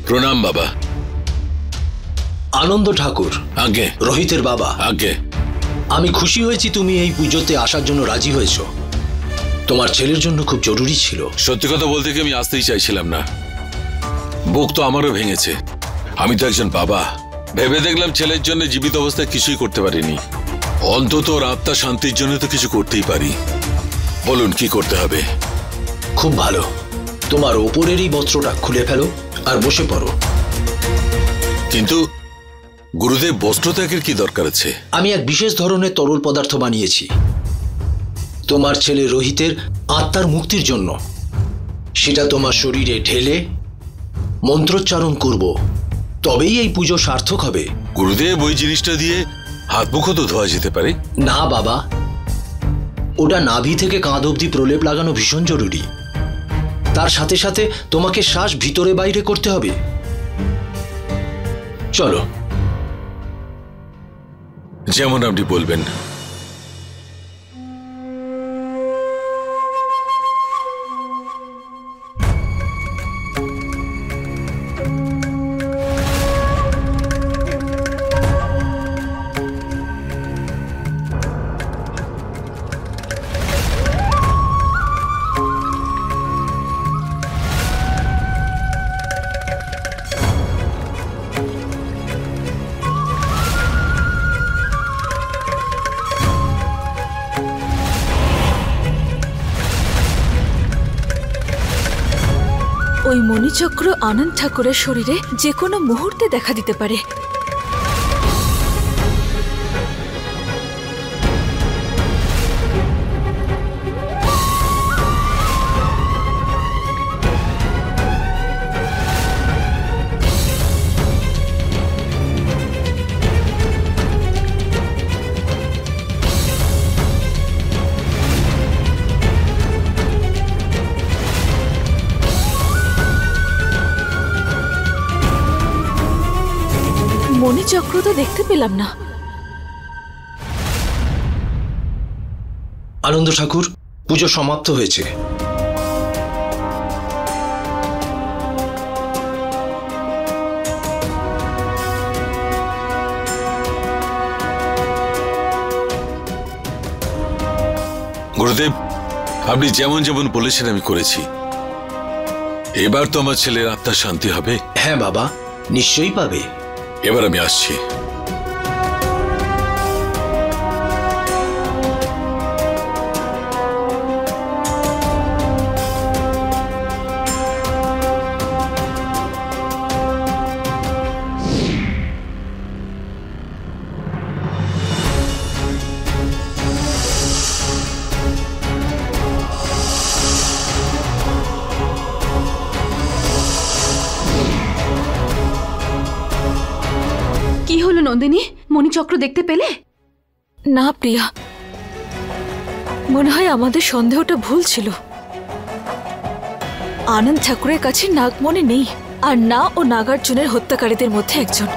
প্রণাম বাবা। আনন্দ ঠাকুর। আগে। রোহিতের বাবা। আগে। আমি খুশি হয়েছি তুমি এই পুজোতে আসার জন্য রাজি হয়েছো। তোমার ছেলের জন্য খুব জরুরি ছিল। সত্যি কথা বলতে কি আমি আসতেই চাইছিলাম না। বুক তো আমারও ভেঙেছে। আমি তো একজন বাবা, ভেবে দেখলাম ছেলের জন্য জীবিত অবস্থায় কিছুই করতে পারিনি, অন্তত ওর আত্মার শান্তির জন্য তো কিছু করতেই পারি। বলুন কি করতে হবে? খুব ভালো, তোমার ওপরের এই বস্ত্রটা খুলে ফেলো আর বসে পড়ো। কিন্তু গুরুদেব, বস্ত্র ত্যাগের কি দরকার আছে? আমি এক বিশেষ ধরনের তরল পদার্থ বানিয়েছি তোমার ছেলে রোহিতের আত্মার মুক্তির জন্য। সেটা তোমার শরীরে ঢেলে মন্ত্রোচ্চারণ করব, তবেই এই পুজো সার্থক হবে। গুরুদেব, ওই জিনিসটা দিয়ে হাত মুখও তো ধোয়া যেতে পারে। না বাবা, ওটা নাভি থেকে কাঁধ অবধি প্রলেপ লাগানো ভীষণ জরুরি। তার সাথে সাথে তোমাকে শ্বাস ভিতরে বাইরে করতে হবে। চলো। যেমন আপনি বলবেন। ওই মণিচক্র আনন্দ ঠাকুরের শরীরে যে কোনো মুহূর্তে দেখা দিতে পারে। মণিচক্র তো দেখতে পেলাম না। আনন্দ ঠাকুর, পুজো সমাপ্ত হয়েছে। গুরুদেব, আপনি যেমন যেমন বলেছেন আমি করেছি। এবার তো আমার ছেলের আত্মার শান্তি হবে। হ্যাঁ বাবা, নিশ্চয়ই পাবে। এবার আমি আসছি। কি হলো নন্দিনী, মণিচক্র দেখতে পেলে? না প্রিয়া, মনে হয় আমাদের সন্দেহটা ভুল ছিল। আনন্দ ঠাকুরের কাছে নাগমণি নেই, আর না ও নাগার্জুনের হত্যাকারীদের মধ্যে একজন।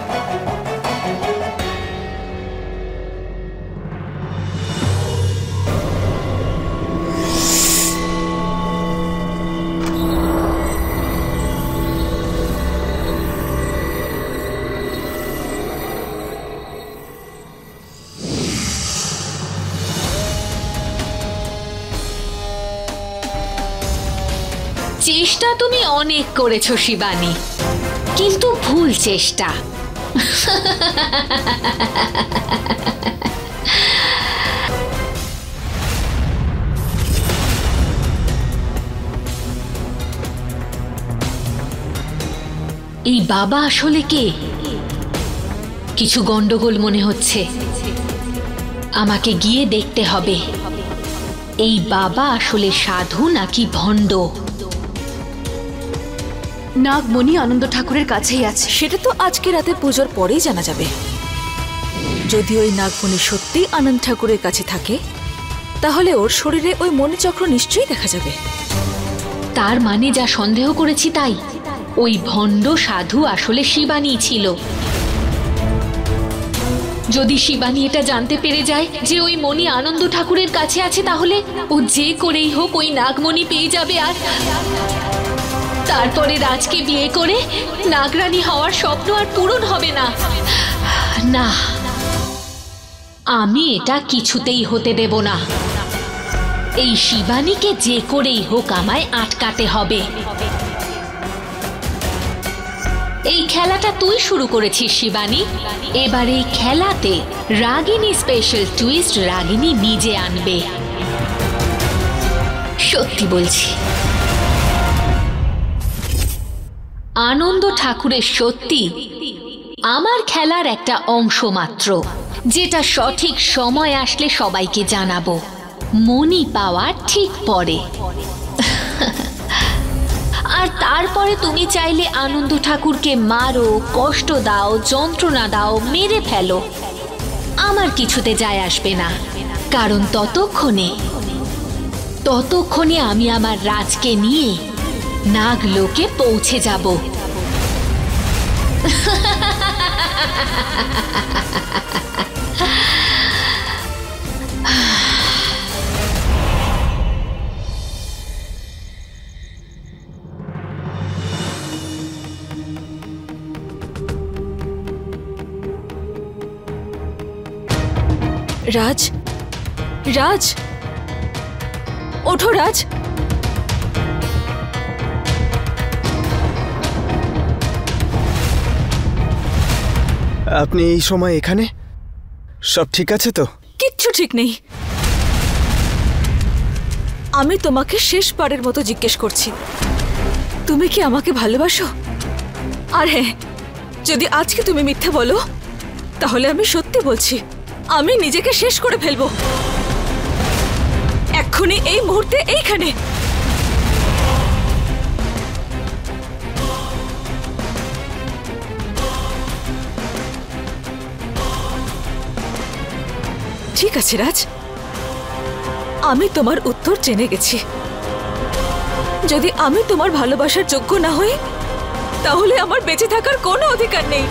চেষ্টা তুমি অনেক করেছো শিবানী, কিন্তু ভুল চেষ্টা। এই বাবা আসলে কে? কিছু গন্ডগোল মনে হচ্ছে। আমাকে গিয়ে দেখতে হবে এই বাবা আসলে সাধু নাকি ভণ্ড। নাগমণি আনন্দ ঠাকুরের কাছেই আছে। সেটা তো আজকে রাতে পুজোর পরেই জানা যাবে। যদি ওই নাগমণি সত্যিই আনন্দ ঠাকুরের কাছে থাকে, তাহলে ওর শরীরে ওই মণিচক্র নিশ্চয়ই দেখা যাবে। তার মানে যা সন্দেহ করেছি তাই, ওই ভণ্ড সাধু আসলে শিবানী ছিল। যদি শিবানী এটা জানতে পেরে যায় যে ওই মণি আনন্দ ঠাকুরের কাছে আছে, তাহলে ও যে করেই হোক ওই নাগমণি পেয়ে যাবে, আর তারপরে রাজকে বিয়ে করে নাগরানী হওয়ার স্বপ্ন আর পূরণ হবে না। না, আমি এটা কিছুতেই হতে দেব না। এই শিবানীকে যে করেই হোক আমায় আটকাতে হবে। এই খেলাটা তুই শুরু করেছিস শিবানী, এবার এই খেলাতে রাগিনী স্পেশাল টুইস্ট রাগিনী নিজে আনবে। সত্যি বলছি, আনন্দ ঠাকুরের সত্যি আমার খেলার একটা অংশ মাত্র, যেটা সঠিক সময় আসলে সবাইকে জানাবো। মনি পাওয়ার ঠিক পরে। আর তারপরে তুমি চাইলে আনন্দ ঠাকুরকে মারো, কষ্ট দাও, যন্ত্রণা দাও, মেরে ফেলো, আমার কিছুতে যায় আসবে না। কারণ ততক্ষণে আমি আমার রাজকে নিয়ে নাগলোকে পৌঁছে যাব। রাজ, রাজ, ওঠো রাজ। আপনি এই সময় এখানে? সব ঠিক আছে তো? কিচ্ছু ঠিক নেই। আমি তোমাকে শেষবারের মতো জিজ্ঞেস করছি, তুমি কি আমাকে ভালোবাসো? আর হ্যাঁ, যদি আজকে তুমি মিথ্যে বলো তাহলে আমি সত্যি বলছি, আমি নিজেকে শেষ করে ফেলবো এক্ষুনি, এই মুহূর্তে, এইখানে। ঠিক আছে রাজ, আমি তোমার উত্তর জেনে গেছি। যদি আমি তোমার ভালোবাসার যোগ্য না হই তাহলে আমার বেঁচে থাকার কোনো অধিকার নেই।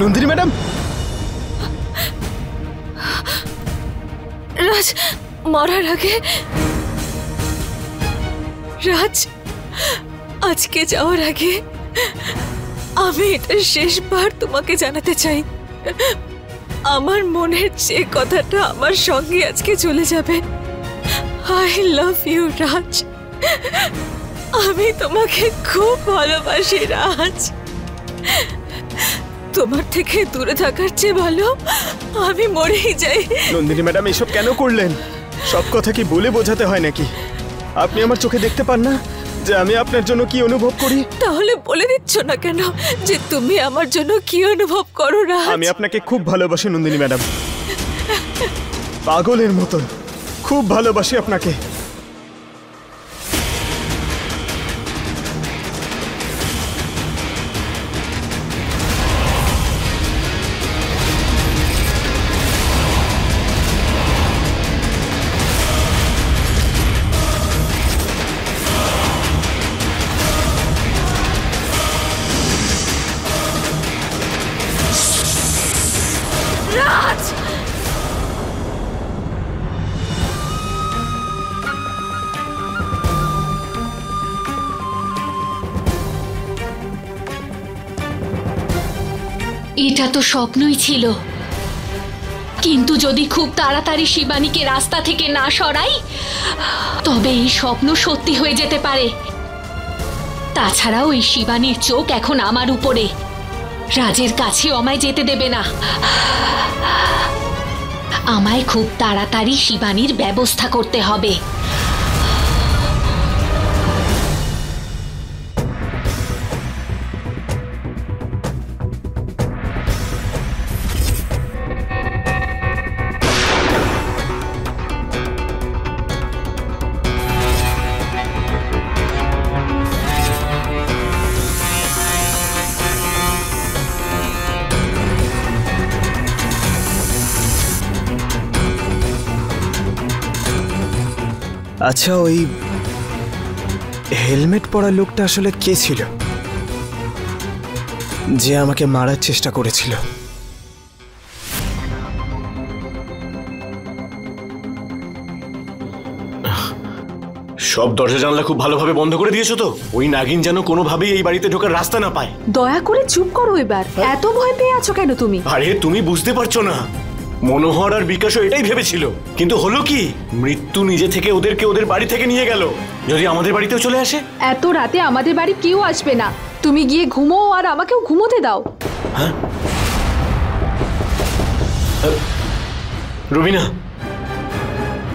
নন্দিনী ম্যাডাম, রাজ মরার আগে, রাজ আজকে যাওয়ার আগে আমি এটা শেষবার তোমাকে জানাতে চাই, আমার মনের যে কথাটা আমার সঙ্গে আজকে চলে যাবে। আই লাভ ইউ রাজ, আমি তোমাকে খুব ভালোবাসি রাজ। তোমার থেকে দূরে থাকার চেয়ে ভালো আমি মরেই যাই। নন্দিনী ম্যাডাম, এসব কেন করলেন? সব কথা কি বলে বোঝাতে হয় নাকি? আপনি আমার চোখে দেখতে পান না যে আমি আপনার জন্য কি অনুভব করি? তাহলে বলে দিচ্ছ না কেন যে তুমি আমার জন্য কি অনুভব করো রাজ? আমি আপনাকে খুব ভালোবাসি নন্দিনী ম্যাডাম, পাগলের মতন খুব ভালোবাসি আপনাকে। রাজ, এটা তো স্বপ্নই ছিল, কিন্তু যদি খুব তাড়াতাড়ি শিবানীকে রাস্তা থেকে না সরাই তবে এই স্বপ্ন সত্যি হয়ে যেতে পারে। তাছাড়াও এই শিবানীর চোখ এখন আমার উপরে, রাজের কাছেও আমায় যেতে দেবে না। আমায় খুব তাড়াতাড়ি শিবানীর ব্যবস্থা করতে হবে। আচ্ছা, ওই হেলমেট পরা লোকটা আসলে কে ছিল যে আমাকে মারার চেষ্টা করেছিল? সব দরজা জানলা খুব ভালোভাবে বন্ধ করে দিয়েছো তো? ওই নাগিন যেন কোনোভাবেই এই বাড়িতে ঢোকার রাস্তা না পায়। দয়া করে চুপ করো এবার। এত ভয় পেয়ে আছো কেন তুমি? আরে তুমি বুঝতে পারছো না, মনোহর আর বিকাশও এটাই ভেবেছিল, কিন্তু হলো কি, মৃত্যু নিজে থেকে ওদেরকে ওদের বাড়ি থেকে নিয়ে গেল। যদি আমাদের বাড়িতেও চলে আসে? এত রাতে আমাদের বাড়ি কেউ আসবে না। তুমি গিয়ে ঘুমো আর আমাকেও ঘুমোতে দাও। হ্যাঁ রুবিনা,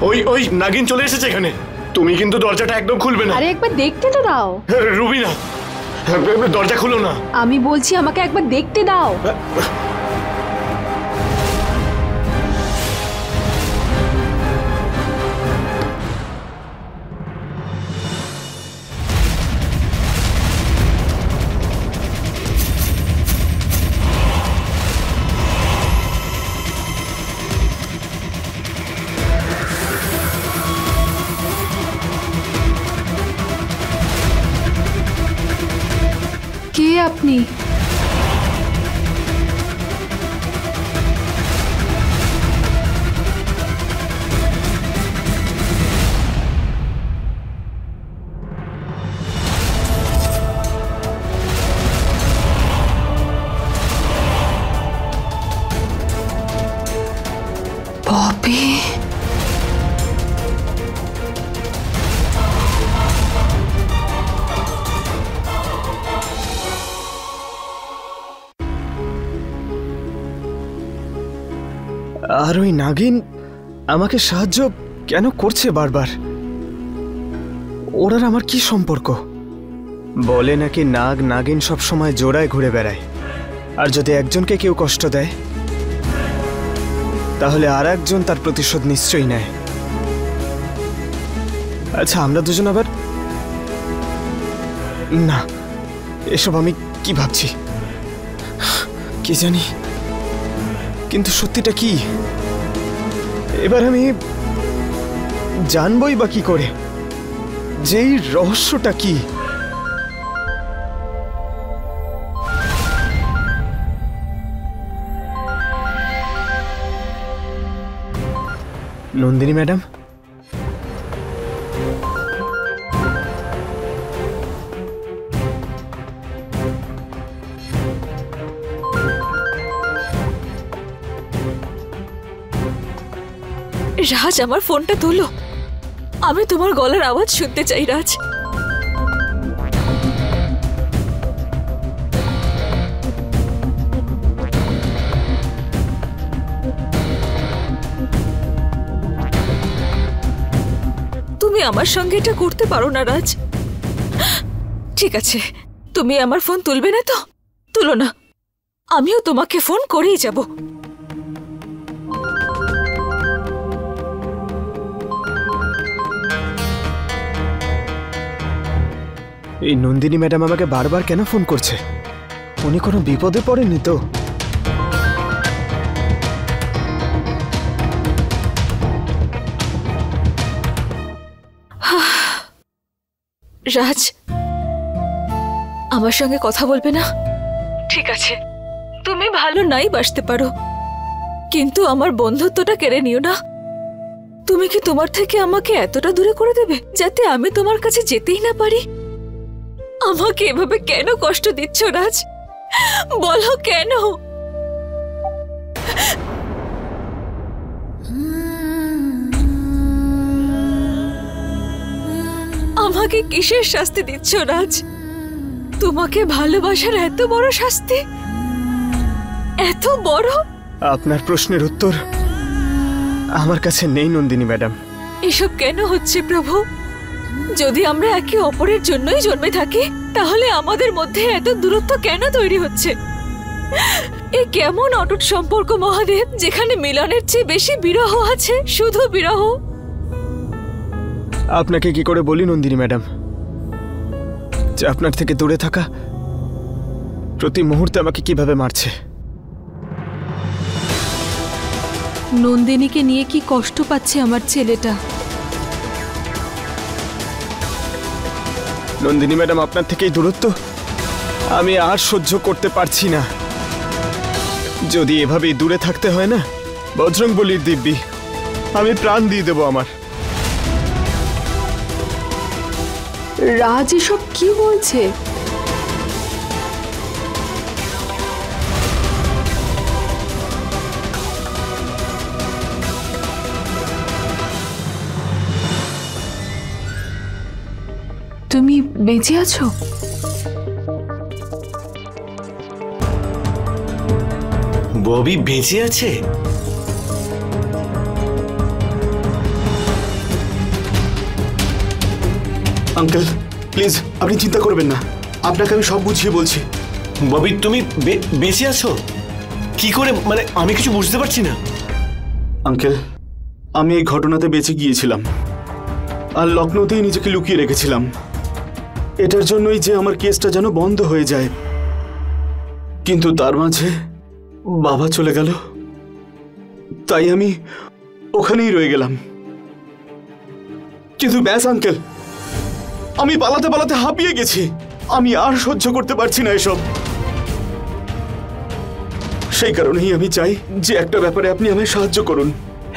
ওই ওই নাগিন চলে এসেছে এখানে। তুমি কিন্তু দরজাটা একদম খুলবে না। আরে একবার দেখতে তো দাও। রুবিনা, দরজা খুলো না। আমি বলছি আমাকে একবার দেখতে দাও। কে আপনি? ববি, আর ওই নাগিন আমাকে সাহায্য কেন করছে বারবার? ওরা আমার কি সম্পর্ক? বলে নাকি নাগ নাগিন সব সময় জোড়ায় ঘুরে বেড়ায়, আর যদি একজনকে কেউ কষ্ট দেয় তাহলে আর একজন তার প্রতিশোধ নিশ্চয়ই নেয়। আচ্ছা, আমরা দুজন আবার না, এসব আমি কি ভাবছি কি জানি, কিন্তু সত্যিটা কি এবার আমি জানবই বা কি করে যে এই রহস্যটা কি? নন্দিনী ম্যাডাম, রাজ, আমার ফোনটা তোলো। আমি তোমার গলার আওয়াজ শুনতে চাই রাজ। তুমি আমার সঙ্গে এটা করতে পারো না রাজ। ঠিক আছে, তুমি আমার ফোন তুলবে না তো? তুলো না, আমিও তোমাকে ফোন করেই যাব। এই নন্দিনী ম্যাডাম আমাকে বারবার কেন ফোন করছে? উনি কোনো বিপদে পড়েনি তো? রাজ, আমার সঙ্গে কথা বলবে না? ঠিক আছে, তুমি ভালো নাই বাসতে পারো, কিন্তু আমার বন্ধুত্বটা কেড়ে নিও না। তুমি কি তোমার থেকে আমাকে এতটা দূরে করে দেবে যাতে আমি তোমার কাছে যেতেই না পারি? আমাকে এভাবে কেন কষ্ট দিচ্ছ রাজ? বলো কেন? আমাকে কিসের শাস্তি দিচ্ছ রাজ? তোমাকে ভালোবাসার এত বড় শাস্তি? এত বড়? আপনার প্রশ্নের উত্তর আমার কাছে নেই নন্দিনী ম্যাডাম। এসব কেন হচ্ছে প্রভু? যদি আমরা একে অপরের জন্যই জন্মে থাকি তাহলে আমাদের মধ্যে এত দূরত্ব কেন তৈরি হচ্ছে? এ কেমন অটুট সম্পর্ক মহাদেব, যেখানে মিলনের চেয়ে বেশি বিরহ আছে, শুধু বিরহ। আপনাকে কি করে বলি নন্দিনী ম্যাডাম যে আপনার থেকে দূরে থাকা প্রতি মুহূর্তে আমাকে কিভাবে মারছে? নন্দিনীকে নিয়ে কি কষ্ট পাচ্ছে আমার ছেলেটা। নন্দিনী ম্যাডাম, আপনার থেকে এই দূরত্ব আমি আর সহ্য করতে পারছি না। যদি এভাবেই দূরে থাকতে হয় না, বজরংবলীর দিব্যি, আমি প্রাণ দিয়ে দেবো আমার। রাজ এসব কি বলছে? তুমি বেঁচে আছো? ববি বেঁচে আছে? আঙ্কেল প্লিজ, আপনি চিন্তা করবেন না, আপনাকে আমি সব বুঝিয়ে বলছি। ববি তুমি বেঁচে আছো কি করে? মানে আমি কিছু বুঝতে পারছি না। আঙ্কেল, আমি এই ঘটনাতে বেঁচে গিয়েছিলাম আর লখনৌতেই নিজেকে লুকিয়ে রেখেছিলাম। এটার জন্যই যে আমার কেসটা যেন বন্ধ হয়ে যায়, কিন্তু তার মাঝে বাবা চলে গেল, তাই আমি ওখানেই রয়ে গেলাম। কিন্তু ব্যাস আঙ্কেল, আমি পালাতে পালাতে হাঁপিয়ে গেছি। আমি আর সহ্য করতে পারছি না এসব। সেই কারণেই আমি চাই যে একটা ব্যাপারে আপনি আমায় সাহায্য করুন।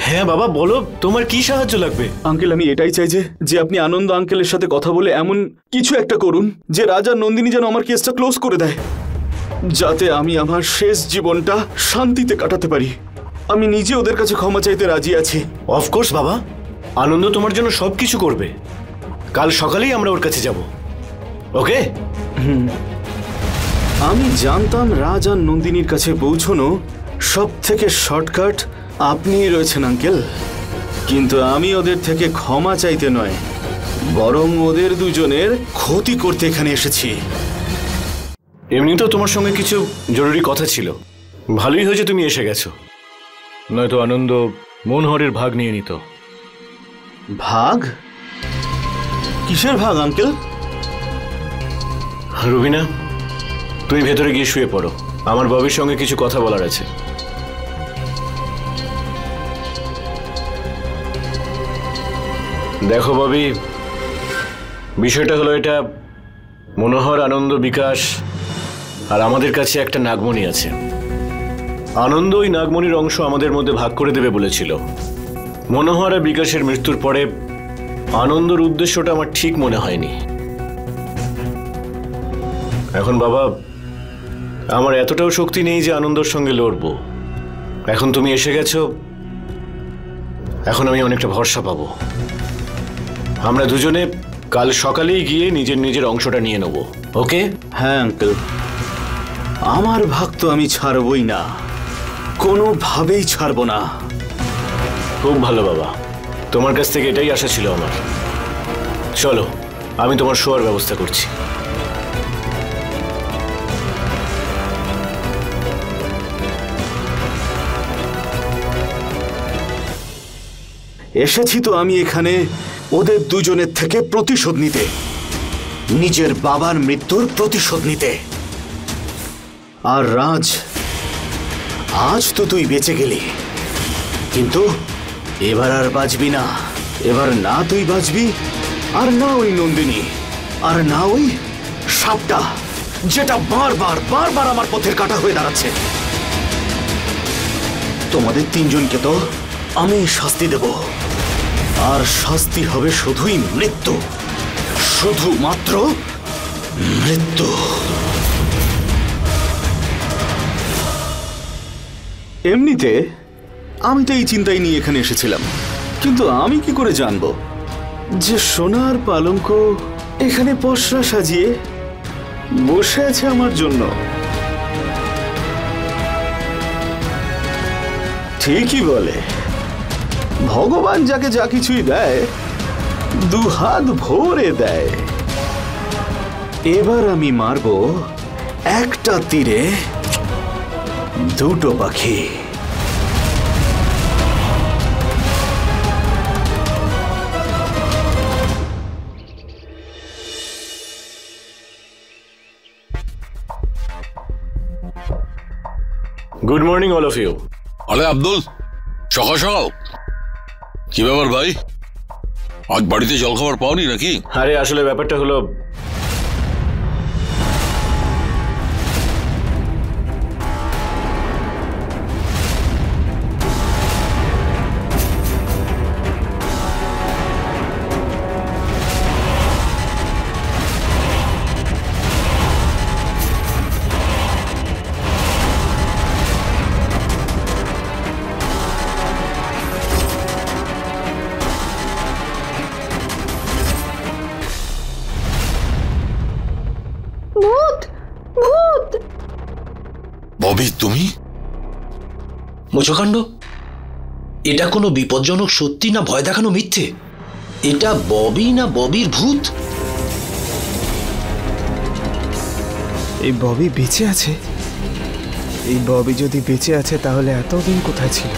হ্যাঁ বাবা বলো, তোমার কি সাহায্য লাগবে? আঙ্কেল, আমি এটাই চাই যে আপনি আনন্দ আঙ্কেলের সাথে কথা বলে এমন কিছু একটা করুন যে রাজা নন্দিনী যেন আমার কেসটা ক্লোজ করে দেয়, যাতে আমি আমার শেষ জীবনটা শান্তিতে কাটাতে পারি। আমি নিজে ওদের কাছে ক্ষমা চাইতে রাজি আছি। অফকোর্স বাবা, আনন্দ তোমার জন্য সবকিছু করবে। কাল সকালেই আমরা ওর কাছে যাব। ওকে? আমি জানতাম রাজ আর নন্দিনীর কাছে পৌঁছানো সব থেকে শর্টকাট আপনিই রয়েছেন আঙ্কেল, কিন্তু আমি ওদের থেকে ক্ষমা চাইতে নয়, বরং ওদের দুজনের ক্ষতি করতে এখানে এসেছি। এমনিতেও তোমার সঙ্গে কিছু জরুরি কথা ছিল। ভালোই হয়েছে তুমি এসে গেছো, নয়তো আনন্দ মনোহরের ভাগ নিয়ে নিত। ভাগ? কিসের ভাগ আঙ্কেল? রুবিনা, তুমি ভেতরে গিয়ে শুয়ে পড়ো, আমার ববির সঙ্গে কিছু কথা বলার আছে। দেখো ববি, বিষয়টা হলো এটা, মনোহর, আনন্দ, বিকাশ আর আমাদের কাছে একটা নাগমণি আছে। আনন্দ ওই নাগমণির অংশ আমাদের মধ্যে ভাগ করে দেবে বলেছিল। মনোহর আর বিকাশের মৃত্যুর পরে আনন্দর উদ্দেশ্যটা আমার ঠিক মনে হয়নি। এখন বাবা, আমার এতটাও শক্তি নেই যে আনন্দর সঙ্গে লড়বো। এখন তুমি এসে গেছো, এখন আমি অনেকটা ভরসা পাবো। আমরা দুজনে কাল সকালেই গিয়ে নিজের নিজের অংশটা নিয়ে নেব। ওকে? হ্যাঁ আঙ্কেল, আমার ভাগ তো আমি ছাড়বই না, কোনোভাবেই ছাড়বো না। খুব ভালো বাবা, তোমার কাছ থেকে এটাই আশা ছিল আমার। চলো, আমি তোমার শোয়ার ব্যবস্থা করছি। এসেছি তো আমি এখানে ওদের দুজনের থেকে প্রতিশোধ নিতে, নিজের বাবার মৃত্যুর প্রতিশোধ নিতে। আর রাজ, আজ তো তুই বেঁচে গেলি, কিন্তু এবার আর বাঁচবি না। এবার না তুই বাঁচবি, আর না ওই নন্দিনী, আর না ওই সাপটা, যেটা বারবার বারবার আমার পথের কাঁটা হয়ে দাঁড়াচ্ছে। তোমাদের তিনজনকে তো আমি শাস্তি দেব, আর শাস্তি হবে শুধুই মৃত্যু, শুধুমাত্র মৃত্যু। এমনিতে আমি তো এই চিন্তাই নিয়ে এখানে এসেছিলাম, কিন্তু আমি কি করে জানবো যে সোনার পালঙ্ক এখানে পসরা সাজিয়ে বসে আছে আমার জন্য? ঠিকই বলে, ভগবান যাকে যা কিছুই দেয় দুহাত ভরে দেয়। এবার আমি মারব একটা তীরে দুটো পাখি। Good morning all of you. আরে আব্দুল, সকাল সকাল কি ব্যাপার ভাই? আজ বাড়িতে জলখাবার পাওনি নাকি? আরে আসলে ব্যাপারটা হলো, ভূত! ববি তুমি? মোচকাণ্ড, এটা কোনো বিপজ্জনক সত্যি না ভয় দেখানো মিথ্যে? এটা ববি না ববির ভূত? এই ববি বেঁচে আছে? এই ববি যদি বেঁচে আছে তাহলে এতদিন কোথায় ছিল?